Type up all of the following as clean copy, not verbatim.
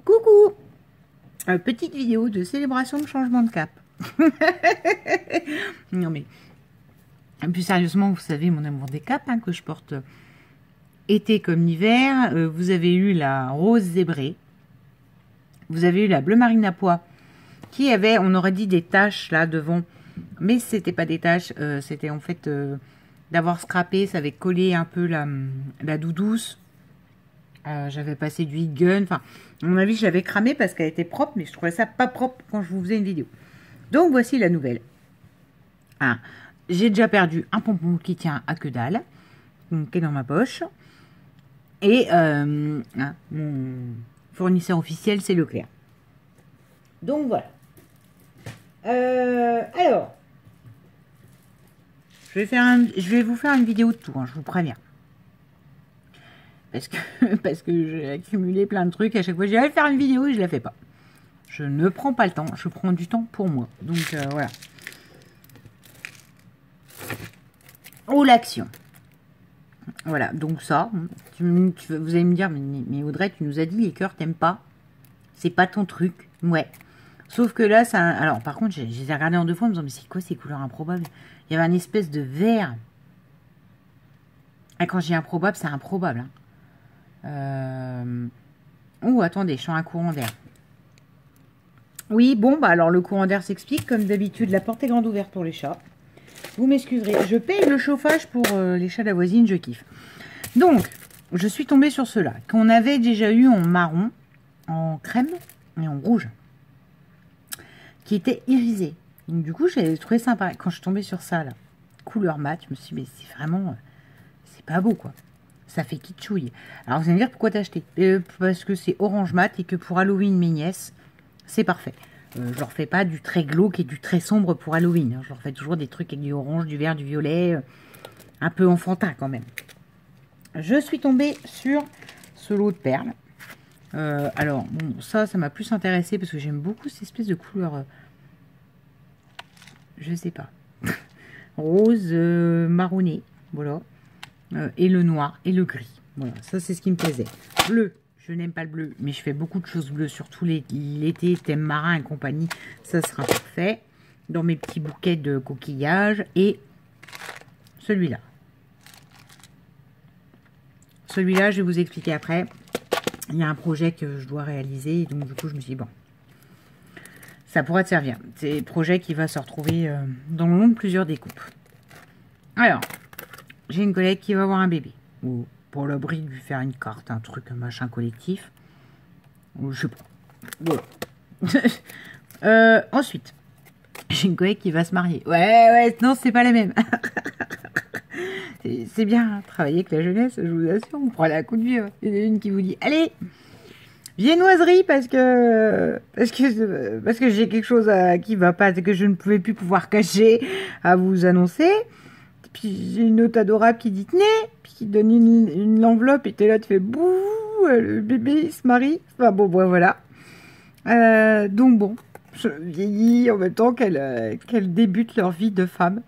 Coucou. Petite vidéo de célébration de changement de cap. Non mais, plus sérieusement, vous savez mon amour des capes que je porte été comme hiver. Vous avez eu la rose zébrée. Vous avez eu la bleu marine à pois qui avait, on aurait dit, des taches là devant. Mais c'était pas des taches, c'était en fait d'avoir scrappé, ça avait collé un peu la doudouce. J'avais passé du heat gun, enfin, à mon avis, je l'avais cramé parce qu'elle était propre, mais je trouvais ça pas propre quand je vous faisais une vidéo. Donc, voici la nouvelle. J'ai déjà perdu un pompon qui tient à que dalle, qui est dans ma poche. Et mon fournisseur officiel, c'est Leclerc. Donc, voilà. Alors, je vais vous faire une vidéo de tout, je vous préviens. Parce que j'ai accumulé plein de trucs. À chaque fois, je vais faire une vidéo et je la fais pas. Je ne prends pas le temps. Je prends du temps pour moi. Donc, voilà. Oh, l'action. Voilà. Donc, ça. Vous allez me dire, mais Audrey, tu nous as dit les cœurs, t'aimes pas. C'est pas ton truc. Ouais. Sauf que là, ça... Alors, par contre, j'ai regardé en deux fois en me disant, mais c'est quoi ces couleurs improbables? Il y avait un espèce de vert. Et quand je dis improbable, c'est improbable. Oh, attendez, je sens un courant d'air. Oui, bon, bah alors le courant d'air s'explique. Comme d'habitude, la porte est grande ouverte pour les chats. Vous m'excuserez. Je paye le chauffage pour les chats de la voisine, je kiffe. Donc, je suis tombée sur ceux-là, qu'on avait déjà eu en marron, en crème et en rouge, qui étaient irisés. Donc, du coup, j'ai trouvé sympa. Quand je suis tombée sur ça, là, couleur mat, je me suis dit, mais c'est vraiment... c'est pas beau, quoi. Ça fait kitschouille. Alors, vous allez me dire pourquoi t'as acheté. Parce que c'est orange mat et que pour Halloween, mes nièces, c'est parfait. Je leur fais pas du très glauque et du très sombre pour Halloween. Je leur fais toujours des trucs avec du orange, du vert, du violet. Un peu enfantin, quand même. Je suis tombée sur ce lot de perles. Alors, bon, ça m'a plus intéressé parce que j'aime beaucoup cette espèce de couleur... je sais pas. Rose marronné. Voilà. Et le noir et le gris. Voilà, ça c'est ce qui me plaisait. Bleu, je n'aime pas le bleu, mais je fais beaucoup de choses bleues, surtout l'été, thème marin et compagnie. Ça sera parfait. Dans mes petits bouquets de coquillages. Et celui-là. Celui-là, je vais vous expliquer après. Il y a un projet que je dois réaliser. Et donc du coup, je me suis dit, bon, ça pourrait te servir. C'est un projet qui va se retrouver dans le long de plusieurs découpes. Alors... j'ai une collègue qui va avoir un bébé. Ou pour l'abri de lui faire une carte, un truc, un machin collectif. Ou je sais pas. Voilà. Ensuite, j'ai une collègue qui va se marier. Ouais, non, c'est pas la même. C'est bien, travailler avec la jeunesse, je vous assure, on prend la coup de vieux. Il y en a une qui vous dit, allez, viennoiserie parce que j'ai quelque chose qui va pas, que je ne pouvais plus pouvoir cacher à vous annoncer. Puis j'ai une autre adorable qui dit tenez, puis qui donne une enveloppe et t'es là, tu fais bouh, le bébé il se marie. Enfin bon, voilà. Donc bon, je vieillis en même temps qu'elles débutent leur vie de femme.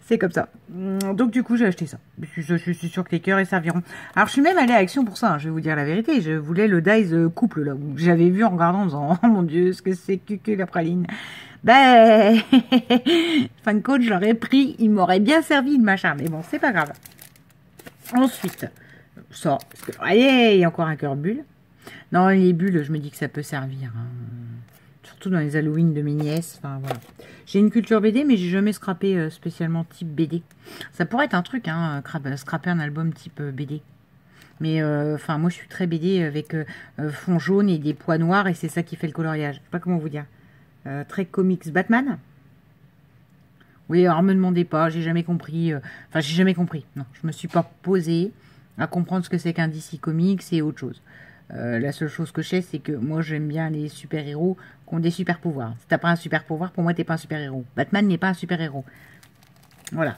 C'est comme ça. Donc du coup, j'ai acheté ça. Je suis sûre que les cœurs, ils serviront. Alors je suis même allée à Action pour ça, je vais vous dire la vérité. Je voulais le Dice couple là, où j'avais vu en regardant en disant oh mon dieu, ce que c'est que la praline. Ben, fin de compte, je l'aurais pris, il m'aurait bien servi de machin, mais bon, c'est pas grave. Ensuite, ça, parce que, allez, il y a encore un cœur bulle. Non, les bulles, je me dis que ça peut servir, surtout dans les Halloween de mes nièces, enfin voilà. J'ai une culture BD, mais j'ai jamais scrappé spécialement type BD. Ça pourrait être un truc, scraper un album type BD. Mais, enfin, moi, je suis très BD avec fond jaune et des pois noirs, et c'est ça qui fait le coloriage. Je sais pas comment vous dire. Très comics Batman. Oui, alors me demandez pas, j'ai jamais compris. Enfin, j'ai jamais compris. Non, je me suis pas posée à comprendre ce que c'est qu'un DC Comics et autre chose. La seule chose que je sais, c'est que moi, j'aime bien les super-héros qui ont des super-pouvoirs. Si t'as pas un super-pouvoir, pour moi, t'es pas un super-héros. Batman n'est pas un super-héros. Voilà.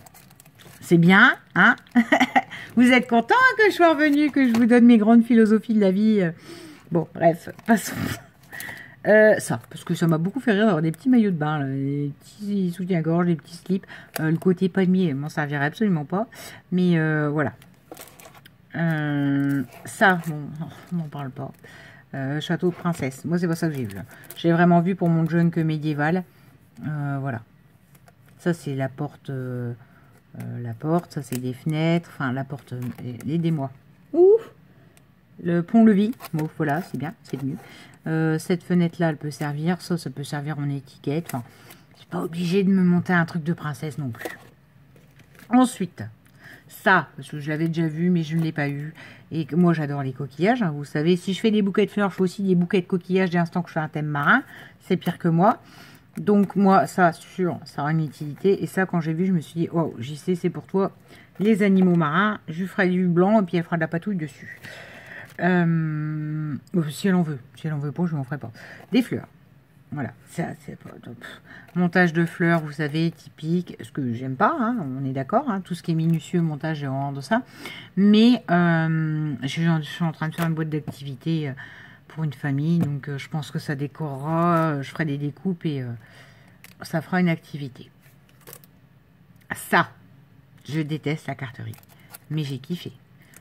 C'est bien, hein. Vous êtes content que je sois revenue, que je vous donne mes grandes philosophies de la vie. Bon, bref, passons. Ça, parce que ça m'a beaucoup fait rire d'avoir des petits maillots de bain, là, des petits soutiens-gorge, des petits slips. Le côté palmier m'en servirait absolument pas. Mais voilà. Ça, bon, on n'en parle pas. château de princesse. Moi, c'est pas ça que j'ai vu. J'ai vraiment vu pour mon junk médiéval. Voilà. Ça, c'est la porte. La porte, ça, c'est des fenêtres. Enfin, la porte. Aidez-moi. Ouf! Le pont-levis. Bon, voilà, c'est bien, c'est mieux. Cette fenêtre-là, elle peut servir. Ça peut servir en étiquette. Enfin, je suis pas obligée de me monter un truc de princesse non plus. Ensuite, ça, parce que je l'avais déjà vu, mais je ne l'ai pas eu. Et que moi, j'adore les coquillages. Hein, vous savez, si je fais des bouquets de fleurs, je fais aussi des bouquets de coquillages dès l'instant que je fais un thème marin. C'est pire que moi. Donc, moi, ça, sûr, ça aura une utilité. Et ça, quand j'ai vu, je me suis dit, oh, JC, c'est pour toi. Les animaux marins, je lui ferai du blanc et puis elle fera de la patouille dessus. Si elle en veut. Si elle en veut pas, je m'en ferai pas. Des fleurs. Voilà, ça c'est pas top. Montage de fleurs, vous savez, typique, ce que j'aime pas, hein, on est d'accord, hein, tout ce qui est minutieux, montage, j'ai horreur de ça. Mais je suis en train de faire une boîte d'activité pour une famille, donc je pense que ça décorera, je ferai des découpes et ça fera une activité. Ça, je déteste la carterie, mais j'ai kiffé.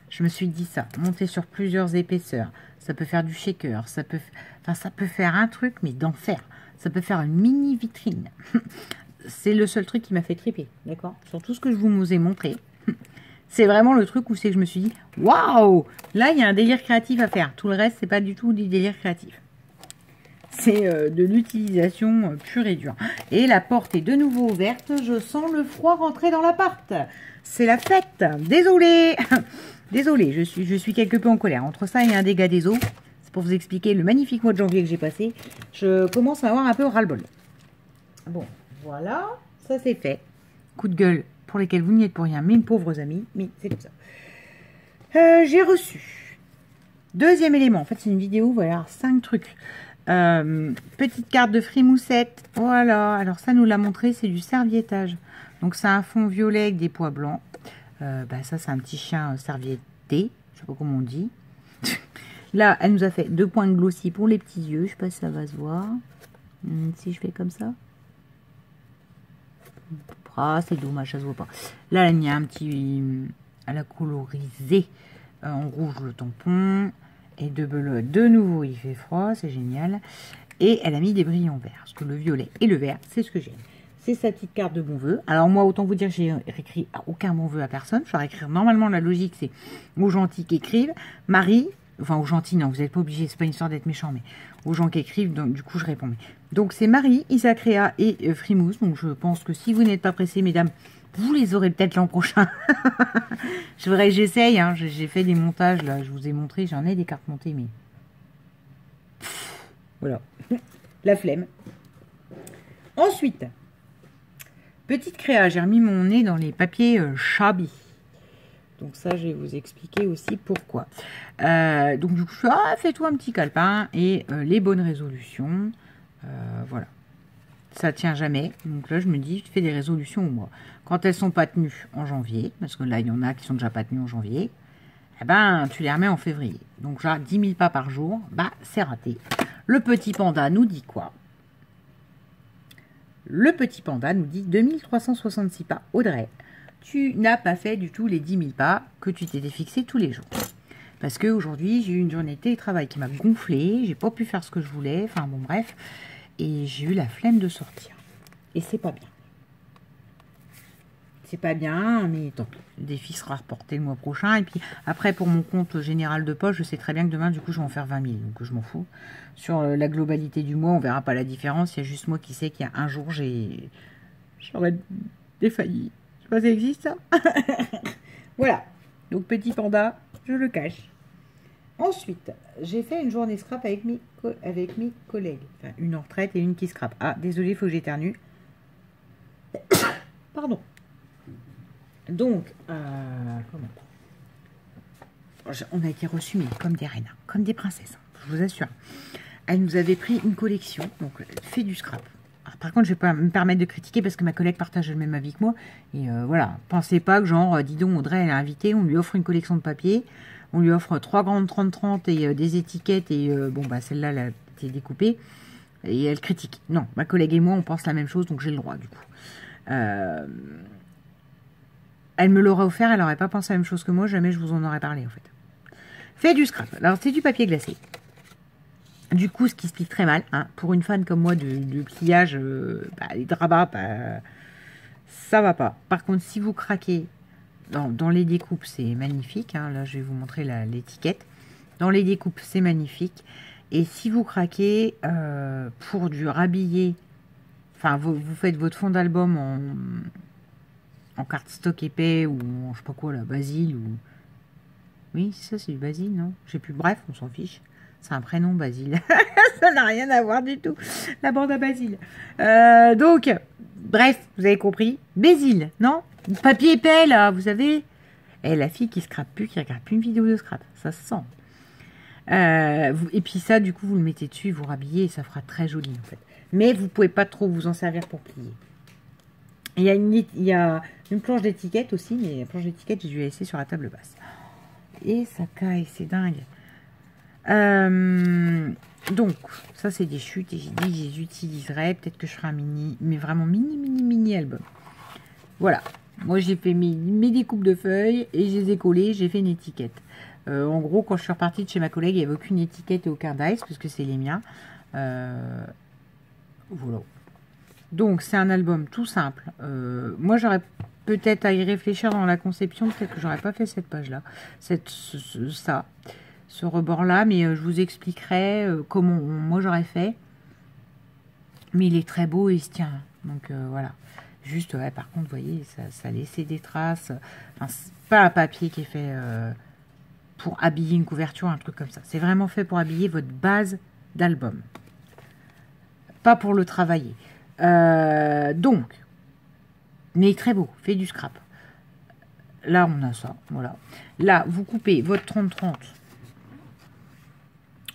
Je me suis dit ça, monter sur plusieurs épaisseurs, ça peut faire du shaker, ça peut faire un truc, mais d'enfer. Ça peut faire une mini vitrine. C'est le seul truc qui m'a fait triper, d'accord? Sur tout ce que je vous ai montré, c'est vraiment le truc où c'est que je me suis dit, waouh! Là, il y a un délire créatif à faire. Tout le reste, c'est pas du tout du délire créatif. C'est de l'utilisation pure et dure. Et la porte est de nouveau ouverte. Je sens le froid rentrer dans l'appart. C'est la fête. Désolée. Désolée, je suis quelque peu en colère. Entre ça et un dégât des eaux, c'est pour vous expliquer le magnifique mois de janvier que j'ai passé. Je commence à avoir un peu ras-le-bol. Bon, voilà, ça c'est fait. Coup de gueule pour lesquels vous n'y êtes pour rien, mes pauvres amis, mais c'est comme ça. J'ai reçu. Deuxième élément, en fait c'est une vidéo, voilà, 5 trucs. Petite carte de frimoussette, voilà. Alors ça nous l'a montré, c'est du serviettage. Donc c'est un fond violet avec des pois blancs. Ça c'est un petit chien servietté, je sais pas comment on dit. Là elle nous a fait 2 points de glossy pour les petits yeux, je sais pas si ça va se voir. Si je fais comme ça. Ah c'est dommage, ça se voit pas. Là il y a un petit, elle a colorisé en rouge le tampon et de bleu. De nouveau il fait froid, c'est génial. Et elle a mis des brillants verts, parce que le violet et le vert c'est ce que j'aime. C'est sa petite carte de bon vœu. Alors moi, autant vous dire, j'ai écrit aucun bon vœu à personne. Je vais écrire normalement, la logique, c'est aux gentils qui écrivent. Marie, enfin aux gentils, non, vous n'êtes pas obligé, c'est pas une histoire d'être méchant, mais aux gens qui écrivent, donc du coup je réponds. Donc c'est Marie, Isacréa et Frimousse. Donc je pense que si vous n'êtes pas pressés, mesdames, vous les aurez peut-être l'an prochain. J'essaye, hein, j'ai fait des montages, là, je vous ai montré, j'en ai des cartes montées, mais... Voilà, la flemme. Ensuite... Petite créa, j'ai remis mon nez dans les papiers Shabby. Donc ça, je vais vous expliquer aussi pourquoi. Donc du coup, je fais, fais-toi un petit calepin et les bonnes résolutions. Voilà. Ça tient jamais. Donc là, je me dis, je fais des résolutions au mois. Quand elles sont pas tenues en janvier, parce que là, il y en a qui sont déjà pas tenues en janvier, eh ben, tu les remets en février. Donc là, 10 000 pas par jour, bah, c'est raté. Le petit panda nous dit quoi? Le petit panda nous dit 2366 pas. Audrey, tu n'as pas fait du tout les 10 000 pas que tu t'étais fixé tous les jours. Parce qu'aujourd'hui, j'ai eu une journée de télétravail qui m'a gonflé. J'ai pas pu faire ce que je voulais. Enfin bon, bref. Et j'ai eu la flemme de sortir. Et c'est pas bien. C'est pas bien, mais tant pis. Le défi sera reporté le mois prochain. Et puis après, pour mon compte général de poche, je sais très bien que demain, du coup, je vais en faire 20 000. Donc je m'en fous. Sur la globalité du mois, on verra pas la différence. Il y a juste moi qui sais qu'il y a un jour, j'aurais défailli. Je sais pas si ça existe, ça. Voilà. Donc petit panda, je le cache. Ensuite, j'ai fait une journée scrap avec mes collègues. Enfin, une en retraite et une qui scrap. Ah, désolé, il faut que j'éternue. Pardon. Donc, comment on a été reçus, mais comme des reines, comme des princesses, je vous assure. Elle nous avait pris une collection, donc fait du scrap. Alors, par contre, je ne vais pas me permettre de critiquer parce que ma collègue partage le même avis que moi. Et voilà, pensez pas que genre, dis donc, Audrey, elle est invitée, on lui offre une collection de papier, on lui offre 3 grandes 30-30 et des étiquettes, et bon, bah celle-là, elle a été découpée, et elle critique. Non, ma collègue et moi, on pense la même chose, donc j'ai le droit, du coup. Elle me l'aurait offert, elle n'aurait pas pensé la même chose que moi, jamais je vous en aurais parlé, en fait. Fait du scrap. Alors, c'est du papier glacé. Du coup, ce qui se plie très mal, hein, pour une fan comme moi de pliage, les drabats, ça va pas. Par contre, si vous craquez dans les découpes, c'est magnifique. Hein, là, je vais vous montrer l'étiquette. Dans les découpes, c'est magnifique. Et si vous craquez pour du rhabillé, enfin, vous faites votre fond d'album en cardstock épais ou en, je sais pas quoi, là, Basile ou... Oui, ça, c'est du Basile, non? Je sais plus. Bref, on s'en fiche. C'est un prénom, Basile. Ça n'a rien à voir du tout. La bande à Basile. Donc, bref, vous avez compris. Basile, non? Papier épais, là, vous savez. Et la fille qui scrape plus, qui regarde plus une vidéo de scrap. Ça se sent. Et puis ça, du coup, vous le mettez dessus, vous rhabillez et ça fera très joli, en fait. Mais vous pouvez pas trop vous en servir pour plier. Il y a une planche d'étiquette aussi, mais la planche d'étiquette, j'ai dû la laisser sur la table basse. Et ça caille, c'est dingue. Donc, ça c'est des chutes et j'ai dit que je les utiliserai. Peut-être que je ferai un mini, mais vraiment mini album. Voilà. Moi j'ai fait mes découpes de feuilles et je les ai collées, j'ai fait une étiquette. En gros, quand je suis repartie de chez ma collègue, il n'y avait aucune étiquette et aucun dice, parce que c'est les miens. Voilà. Donc c'est un album tout simple. Moi j'aurais peut-être à y réfléchir dans la conception, peut-être que j'aurais pas fait cette page-là. Ce rebord-là, mais je vous expliquerai comment moi j'aurais fait. Mais il est très beau et il se tient. Donc voilà. Juste, ouais, par contre, vous voyez, ça laissait des traces. Enfin, c'est pas un papier qui est fait pour habiller une couverture, un truc comme ça. C'est vraiment fait pour habiller votre base d'album. Pas pour le travailler. Donc, mais très beau, fait du scrap. Là, on a ça, voilà. Là, vous coupez votre 30-30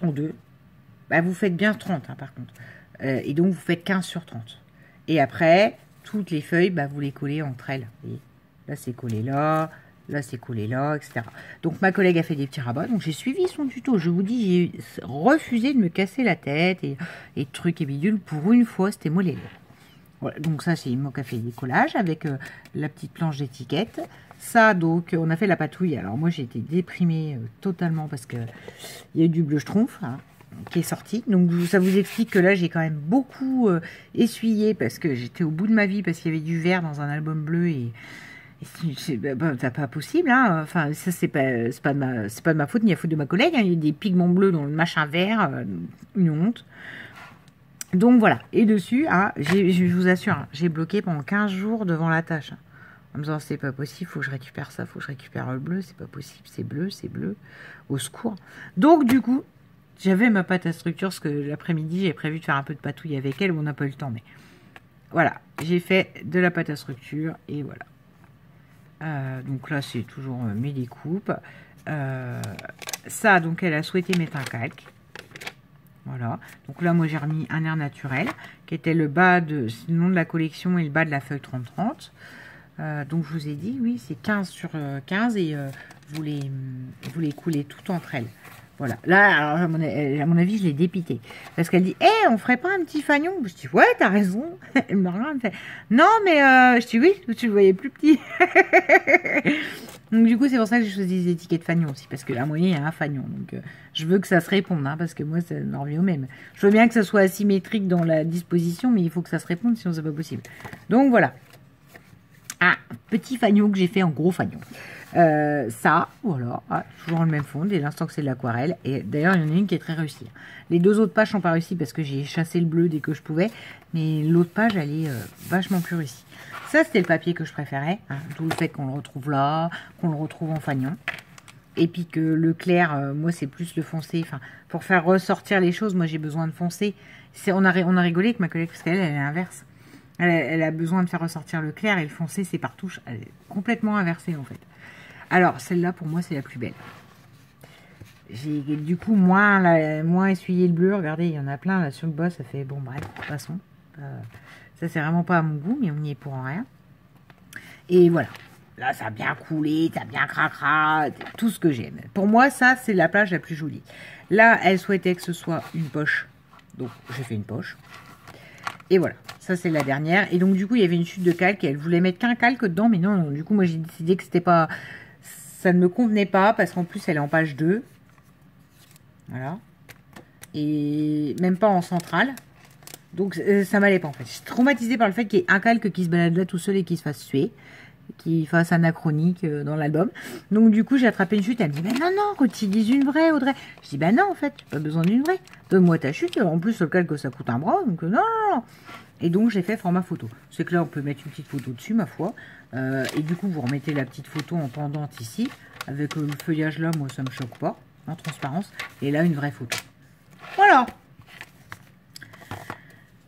en deux. Bah, vous faites bien 30, hein, par contre. Et donc, vous faites 15 sur 30. Et après, toutes les feuilles, bah, vous les collez entre elles. Vous voyez, là, c'est collé là. Là, c'est collé là, etc. Donc, ma collègue a fait des petits rabats. Donc, j'ai suivi son tuto. Je vous dis, j'ai refusé de me casser la tête et trucs et bidules. Pour une fois, c'était mollet. Voilà, donc ça, c'est moi qui a fait des collages avec la petite planche d'étiquette. Ça, donc, on a fait la patouille. Alors, moi, j'ai été déprimée totalement parce que il y a eu du bleu schtroumpf qui est sorti. Donc, ça vous explique que là, j'ai quand même beaucoup essuyé parce que j'étais au bout de ma vie parce qu'il y avait du vert dans un album bleu et c'est pas possible. Hein. Enfin, ça, c'est pas de ma faute ni la faute de ma collègue. Hein. Il y a des pigments bleus dans le machin vert. Une honte. Donc voilà, et dessus, je vous assure, hein, j'ai bloqué pendant 15 jours devant la tâche. Hein, en me disant, c'est pas possible, faut que je récupère ça, faut que je récupère le bleu, c'est pas possible, c'est bleu, au secours. Donc du coup, j'avais ma pâte à structure, parce que l'après-midi, j'ai prévu de faire un peu de patouille avec elle, on n'a pas eu le temps, mais voilà, j'ai fait de la pâte à structure, et voilà. Donc là, c'est toujours mes découpes. Ça, donc elle a souhaité mettre un calque. Voilà, donc là moi j'ai remis un air naturel qui était le bas le nom de la collection et le bas de la feuille 30-30. Donc je vous ai dit, oui, c'est 15 sur 15 et vous les coulez toutes entre elles. Voilà, là alors, à mon avis je l'ai dépité parce qu'elle dit, on ferait pas un petit fanion? Je dis, ouais, t'as raison. Elle me regarde, elle me fait, non mais je dis, oui, tu le voyais plus petit. Donc du coup c'est pour ça que j'ai choisi des étiquettes fanion aussi, parce que la moyenne il y a un fanion, donc je veux que ça se réponde, hein, parce que moi ça me revient au même. Je veux bien que ça soit asymétrique dans la disposition, mais il faut que ça se réponde, sinon c'est pas possible. Donc voilà, petit fanion que j'ai fait en gros fanion. Ça, voilà, toujours le même fond, dès l'instant que c'est de l'aquarelle, et d'ailleurs il y en a une qui est très réussie. Les deux autres pages n'ont pas réussi parce que j'ai chassé le bleu dès que je pouvais, mais l'autre page elle est vachement plus réussie. Ça, c'était le papier que je préférais, hein, d'où le fait qu'on le retrouve là, qu'on le retrouve en fanion. Et puis que le clair, moi, c'est plus le foncé. Enfin, pour faire ressortir les choses, moi, j'ai besoin de foncé. On a rigolé avec ma collègue, parce qu'elle, elle est inverse. Elle a besoin de faire ressortir le clair, et le foncé, c'est par touche. Elle est complètement inversée, en fait. Alors, celle-là, pour moi, c'est la plus belle. J'ai, du coup, moins essuyé le bleu. Regardez, il y en a plein, là, sur le bas, ça fait... Bon, bref, de toute façon... ça, c'est vraiment pas à mon goût, mais on n'y est pour rien. Et voilà. Là, ça a bien coulé, ça a bien cracra, tout ce que j'aime. Pour moi, ça, c'est la plage la plus jolie. Là, elle souhaitait que ce soit une poche. Donc, j'ai fait une poche. Et voilà. Ça, c'est la dernière. Et donc, du coup, il y avait une chute de calque et elle voulait mettre qu'un calque dedans. Mais non, du coup, moi, j'ai décidé que c'était pas... Ça ne me convenait pas parce qu'en plus, elle est en page 2. Voilà. et même pas en centrale. Donc ça m'allait pas en fait. Je suis traumatisée par le fait qu'il y ait un calque qui se balade là tout seul et qui se fasse tuer, qui fasse anachronique dans l'album. Donc du coup j'ai attrapé une chute. Elle me dit ben non non, utilise une vraie Audrey. Je dis ben non en fait, pas besoin d'une vraie. Donne-moi ta chute. En plus le calque ça coûte un bras, donc non non non. Et donc j'ai fait format photo. C'est que là on peut mettre une petite photo dessus ma foi. Et du coup vous remettez la petite photo en pendante ici. Avec le feuillage là, moi ça me choque pas. En transparence. Et là une vraie photo. Voilà.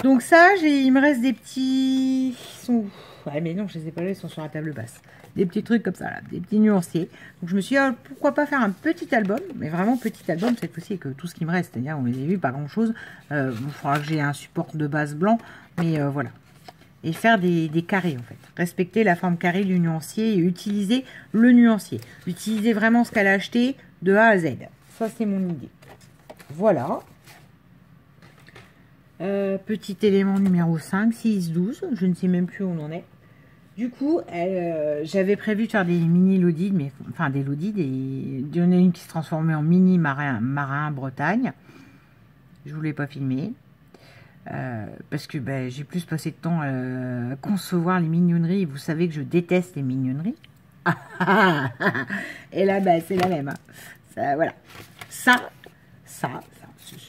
Donc ça, il me reste des petits... Ouais, mais non, je les ai pas là, ils sont sur la table basse. Des petits trucs comme ça, là, des petits nuanciers. Donc je me suis dit, pourquoi pas faire un petit album, mais vraiment petit album cette fois-ci, avec tout ce qui me reste. C'est-à-dire, on les a vus, pas grand-chose. Il faudra que j'ai un support de base blanc, mais voilà. Et faire des carrés, en fait. Respecter la forme carrée du nuancier et utiliser le nuancier. Utiliser vraiment ce qu'elle a acheté de A à Z. Ça, c'est mon idée. Voilà. Petit élément numéro 5, 6, 12, je ne sais même plus où on en est. Du coup, j'avais prévu de faire des mini Lodi, mais enfin des Lodi, il y en a une qui se transformait en mini marin Bretagne. Je voulais pas filmer parce que ben, j'ai plus passé de temps à concevoir les mignonneries. Vous savez que je déteste les mignonneries. Et là, ben, c'est la même. Hein. Ça, voilà. Ça.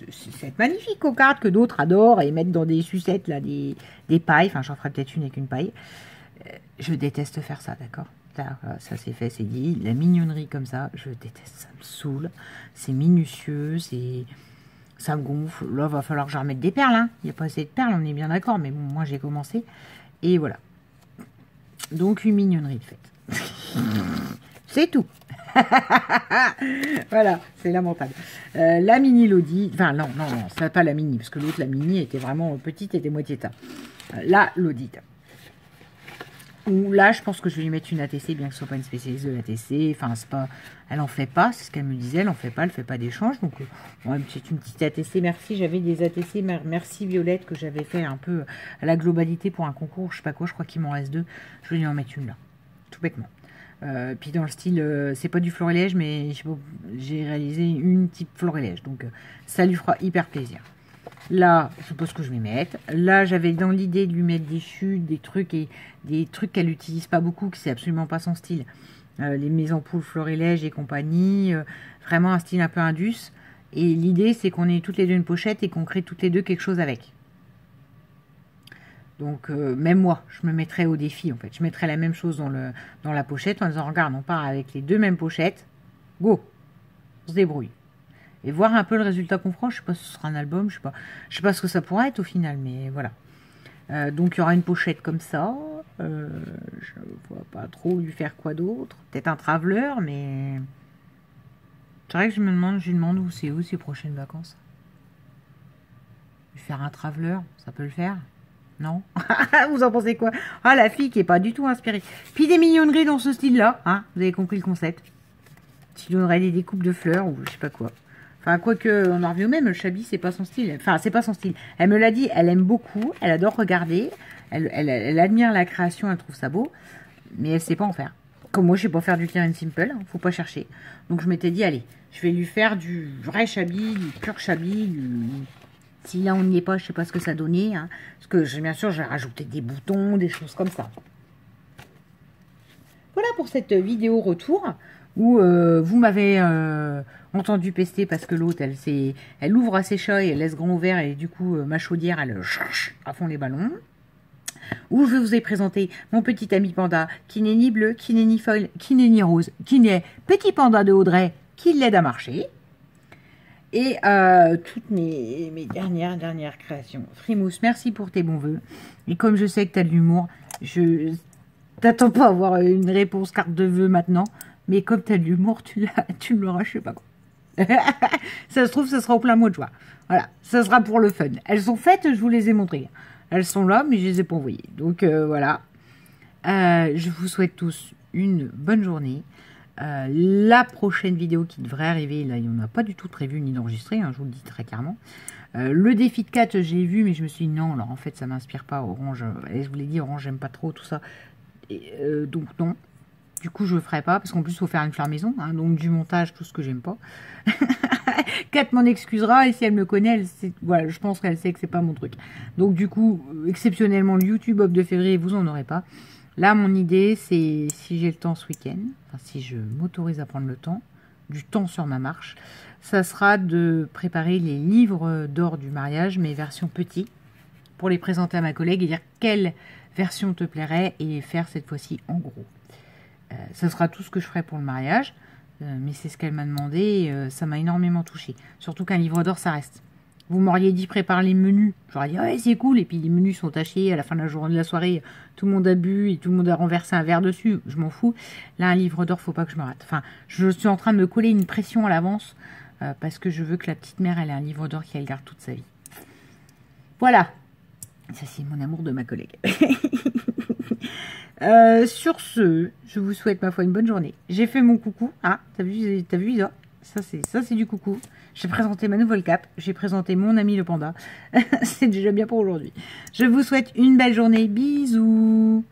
C'est magnifique cocarde que d'autres adorent et mettent dans des sucettes, là, des pailles. Enfin, j'en ferai peut-être une avec une paille. Je déteste faire ça, d'accord? Ça c'est fait, c'est dit. La mignonnerie comme ça, je déteste. Ça me saoule. C'est minutieux, ça me gonfle. Là, va falloir que je remette des perles. Hein. Il n'y a pas assez de perles, on est bien d'accord. Mais bon, moi, j'ai commencé. Et voilà. Donc, une mignonnerie de fait. C'est tout. Voilà, c'est lamentable. La mini Lodi, enfin non, c'est pas la mini, parce que l'autre, la mini, était vraiment petite, était moitié tas. La Lodi. Ou là, je pense que je vais lui mettre une ATC, bien que ce soit pas une spécialiste de l'ATC. Enfin, c'est pas, elle en fait pas, c'est ce qu'elle me disait, elle en fait pas, elle fait pas d'échange. Donc, c'est une petite ATC. Merci, j'avais des ATC. Merci Violette que j'avais fait un peu à la globalité pour un concours, je sais pas quoi. Je crois qu'il m'en reste 2. Je vais lui en mettre une là, tout bêtement. Puis dans le style, c'est pas du florilège, mais j'ai réalisé une type florilège, donc ça lui fera hyper plaisir. Là, je sais pas ce que je vais mettre. Là, j'avais dans l'idée de lui mettre des chutes, des trucs qu'elle n'utilise pas beaucoup, que c'est absolument pas son style. Mes ampoules florilège et compagnie, vraiment un style un peu indus. Et l'idée, c'est qu'on ait toutes les deux une pochette et qu'on crée toutes les deux quelque chose avec. Donc, même moi, je me mettrais au défi, en fait. Je mettrais la même chose dans la pochette en disant, regarde, on part avec les deux mêmes pochettes. Go, on se débrouille. Et voir un peu le résultat qu'on fera. Je sais pas si ce sera un album, je sais pas ce que ça pourra être au final, mais voilà. Donc, il y aura une pochette comme ça. Je vois pas trop lui faire quoi d'autre. Peut-être un traveler, mais... C'est vrai que je lui demande où c'est ses prochaines vacances. Lui faire un traveler, ça peut le faire? Non? Vous en pensez quoi? Ah, la fille qui est pas du tout inspirée. Puis des mignonneries dans ce style-là, hein? Vous avez compris le concept. Tu donnerais des découpes de fleurs ou je sais pas quoi. Enfin, quoique, on en revient au même, le Chabi, c'est pas son style. Enfin, c'est pas son style. Elle me l'a dit, elle aime beaucoup, elle adore regarder, elle admire la création, elle trouve ça beau, mais elle sait pas en faire. Comme moi, je sais pas faire du clean and simple, hein, faut pas chercher. Donc, je m'étais dit, allez, je vais lui faire du vrai Chabi, du pur Chabi, Si là on n'y est pas, je sais pas ce que ça donnait. Hein, parce que bien sûr, j'ai rajouté des boutons, des choses comme ça. Voilà pour cette vidéo retour où vous m'avez entendu pester parce que l'autre, elle ouvre à ses chats et elle laisse grand ouvert et du coup, ma chaudière, elle cherche à fond les ballons. Où je vous ai présenté mon petit ami panda qui n'est ni bleu, qui n'est ni foil, qui n'est ni rose, qui n'est petit panda de Audrey qui l'aide à marcher. Et toutes mes dernières créations. Frimousse, merci pour tes bons voeux. Et comme je sais que tu as de l'humour, je t'attends pas à avoir une réponse carte de vœux maintenant. Mais comme tu as de l'humour, tu me l'auras, je sais pas quoi. Ça se trouve, ce sera au plein mois de juin. Voilà, ça sera pour le fun. Elles sont faites, je vous les ai montrées. Elles sont là, mais je les ai pas envoyées. Donc voilà. Je vous souhaite tous une bonne journée. La prochaine vidéo qui devrait arriver, là, il n'y en a pas du tout prévu ni d'enregistrer, hein, je vous le dis très clairement. Le défi de 4, j'ai vu, mais je me suis dit non, alors en fait, ça m'inspire pas. Orange, et je vous l'ai dit, Orange, j'aime pas trop tout ça. Et, donc non. Du coup, je le ferai pas, parce qu'en plus, il faut faire une maison, hein, donc du montage, tout ce que j'aime pas. Kat m'en excusera et si elle me connaît, voilà, je pense qu'elle sait que c'est pas mon truc. Donc du coup, exceptionnellement, le YouTube Hop de février, vous en aurez pas. Là, mon idée, c'est si j'ai le temps ce week-end, enfin, si je m'autorise à prendre le temps, du temps sur ma marche, ça sera de préparer les livres d'or du mariage, mais version petit, pour les présenter à ma collègue et dire quelle version te plairait et faire cette fois-ci en gros. Ça sera tout ce que je ferai pour le mariage, mais c'est ce qu'elle m'a demandé, ça m'a énormément touchée. Surtout qu'un livre d'or, ça reste. Vous m'auriez dit prépare les menus, j'aurais dit ouais c'est cool, et puis les menus sont tachés, à la fin de la journée de la soirée, tout le monde a bu et tout le monde a renversé un verre dessus, je m'en fous. Là un livre d'or, faut pas que je me rate. Enfin, je suis en train de me coller une pression à l'avance, parce que je veux que la petite mère, elle ait un livre d'or qu'elle garde toute sa vie. Voilà, ça c'est mon amour de ma collègue. Sur ce, je vous souhaite ma foi une bonne journée. J'ai fait mon coucou. Ah, t'as vu Isa? Ça c'est du coucou. J'ai présenté ma nouvelle cape. J'ai présenté mon ami le panda. C'est déjà bien pour aujourd'hui. Je vous souhaite une belle journée. Bisous.